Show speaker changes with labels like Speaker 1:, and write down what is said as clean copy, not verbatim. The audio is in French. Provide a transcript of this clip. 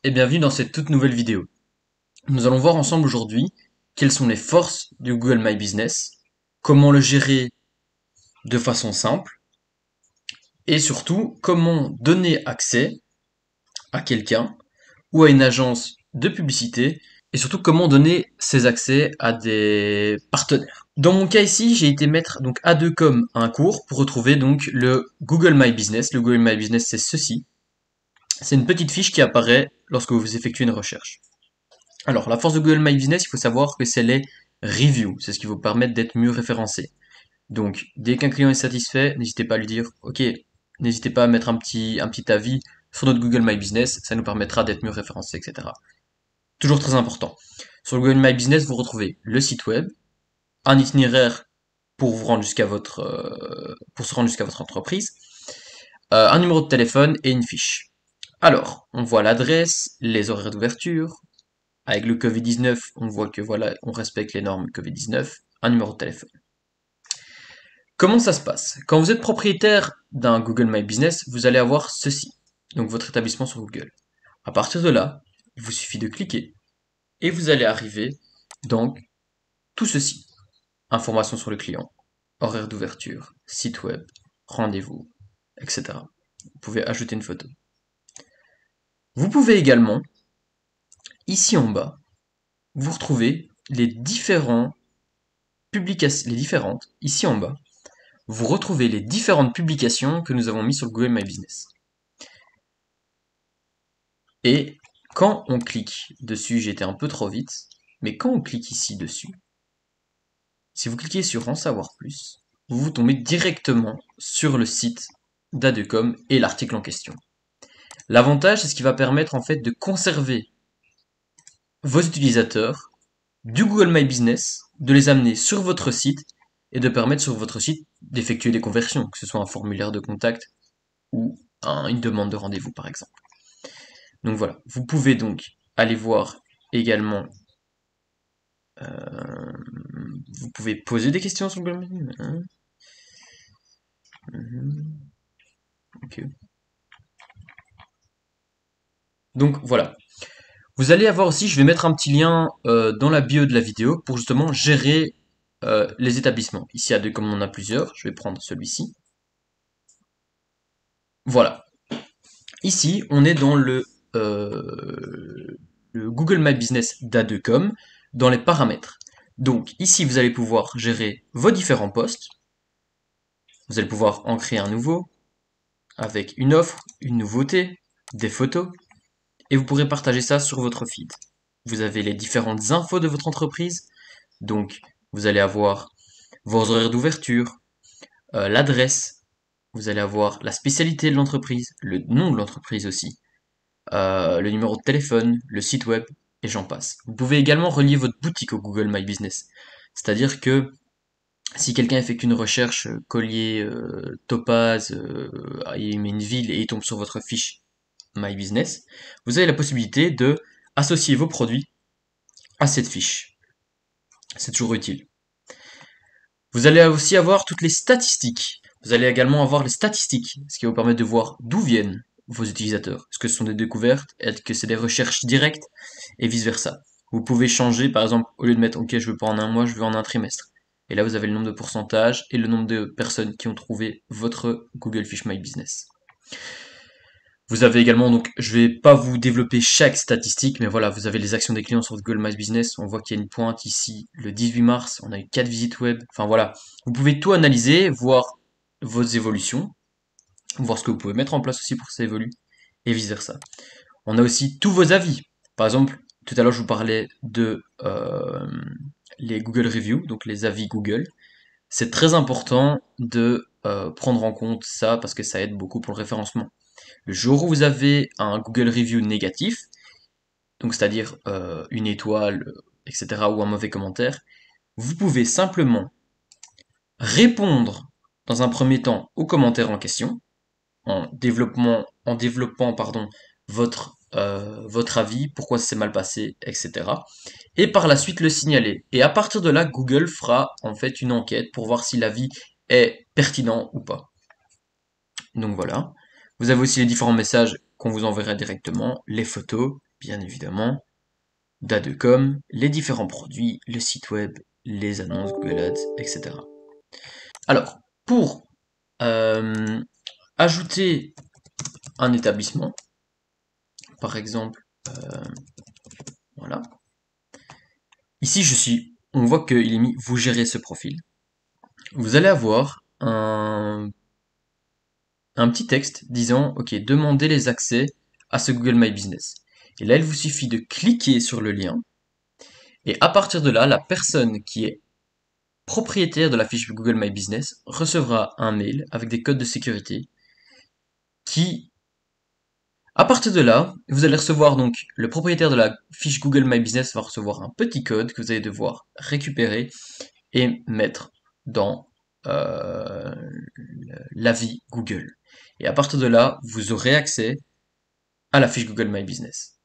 Speaker 1: et bienvenue dans cette toute nouvelle vidéo. Nous allons voir ensemble aujourd'hui quelles sont les forces du Google My Business, comment le gérer de façon simple et surtout comment donner accès à quelqu'un ou à une agence de publicité et surtout comment donner ces accès à des partenaires. Dans mon cas ici, j'ai été mettre donc A2Com un cours pour retrouver donc le Google My Business. Le Google My Business, c'est ceci. C'est une petite fiche qui apparaît lorsque vous effectuez une recherche. Alors, la force de Google My Business, il faut savoir que c'est les reviews. C'est ce qui vous permet d'être mieux référencé. Donc, dès qu'un client est satisfait, n'hésitez pas à lui dire, OK, n'hésitez pas à mettre un petit avis sur notre Google My Business, ça nous permettra d'être mieux référencé, etc. Toujours très important. Sur le Google My Business, vous retrouvez le site web, un itinéraire pour vous rendre jusqu'à pour se rendre jusqu'à votre entreprise, un numéro de téléphone et une fiche. Alors, on voit l'adresse, les horaires d'ouverture. Avec le Covid-19, on voit que voilà, on respecte les normes Covid-19, un numéro de téléphone. Comment ça se passe? Quand vous êtes propriétaire d'un Google My Business, vous allez avoir ceci, donc votre établissement sur Google. À partir de là, il vous suffit de cliquer et vous allez arriver donc tout ceci. Informations sur le client, horaire d'ouverture, site web, rendez-vous, etc. Vous pouvez ajouter une photo. Vous pouvez également, ici en bas, vous retrouvez ici en bas, vous retrouvez les différentes publications que nous avons mises sur le Google My Business. Et quand on clique dessus, j'étais un peu trop vite, mais quand on clique ici dessus, si vous cliquez sur en savoir plus, vous tombez directement sur le site d'Adecom et l'article en question. L'avantage, c'est ce qui va permettre en fait de conserver vos utilisateurs du Google My Business, de les amener sur votre site et de permettre sur votre site d'effectuer des conversions, que ce soit un formulaire de contact ou une demande de rendez-vous par exemple. Donc voilà, vous pouvez donc aller voir également, vous pouvez poser des questions sur le Google My Business. Ok. Donc voilà. Vous allez avoir aussi, je vais mettre un petit lien dans la bio de la vidéo pour justement gérer les établissements. Ici, comme on en a plusieurs, je vais prendre celui-ci. Voilà. Ici, on est dans le Google My Business d'Adecom, dans les paramètres. Donc ici, vous allez pouvoir gérer vos différents postes. Vous allez pouvoir en créer un nouveau, avec une offre, une nouveauté, des photos, et vous pourrez partager ça sur votre feed. Vous avez les différentes infos de votre entreprise, donc vous allez avoir vos horaires d'ouverture, l'adresse, vous allez avoir la spécialité de l'entreprise, le nom de l'entreprise aussi, le numéro de téléphone, le site web, et j'en passe. Vous pouvez également relier votre boutique au Google My Business. C'est-à-dire que si quelqu'un effectue une recherche collier topaz, il met une ville et il tombe sur votre fiche My Business, vous avez la possibilité de associer vos produits à cette fiche. C'est toujours utile. Vous allez aussi avoir toutes les statistiques. Vous allez également avoir les statistiques, ce qui va vous permettre de voir d'où viennent vos utilisateurs. Est-ce que ce sont des découvertes? Est-ce que c'est des recherches directes? Et vice versa. Vous pouvez changer, par exemple, au lieu de mettre OK, je veux pas en un mois, je veux en un trimestre. Et là, vous avez le nombre de pourcentages et le nombre de personnes qui ont trouvé votre Google Fish My Business. Vous avez également, donc, je vais pas vous développer chaque statistique, mais voilà, vous avez les actions des clients sur Google My Business. On voit qu'il y a une pointe ici, le 18 mars, on a eu 4 visites web. Enfin voilà, vous pouvez tout analyser, voir vos évolutions, voir ce que vous pouvez mettre en place aussi pour que ça évolue, et vice versa. On a aussi tous vos avis. Par exemple, tout à l'heure, je vous parlais de les Google Reviews, donc les avis Google. C'est très important de prendre en compte ça parce que ça aide beaucoup pour le référencement. Le jour où vous avez un Google Review négatif, donc c'est-à-dire une étoile, etc., ou un mauvais commentaire, vous pouvez simplement répondre dans un premier temps aux commentaires en question, en développant pardon, votre avis, pourquoi ça s'est mal passé, etc. Et par la suite le signaler. Et à partir de là, Google fera en fait une enquête pour voir si l'avis est pertinent ou pas. Donc voilà. Vous avez aussi les différents messages qu'on vous enverra directement, les photos, bien évidemment, Dad.com, les différents produits, le site web, les annonces, Google Ads, etc. Alors, pour ajouter un établissement, par exemple, voilà. Ici, on voit qu'il est mis vous gérez ce profil. Vous allez avoir un petit texte disant ok, demandez les accès à ce Google My Business. Et là, il vous suffit de cliquer sur le lien. Et à partir de là, la personne qui est propriétaire de la fiche Google My Business recevra un mail avec des codes de sécurité qui, à partir de là, vous allez recevoir donc, le propriétaire de la fiche Google My Business va recevoir un petit code que vous allez devoir récupérer et mettre dans l'avis Google. Et à partir de là, vous aurez accès à la fiche Google My Business.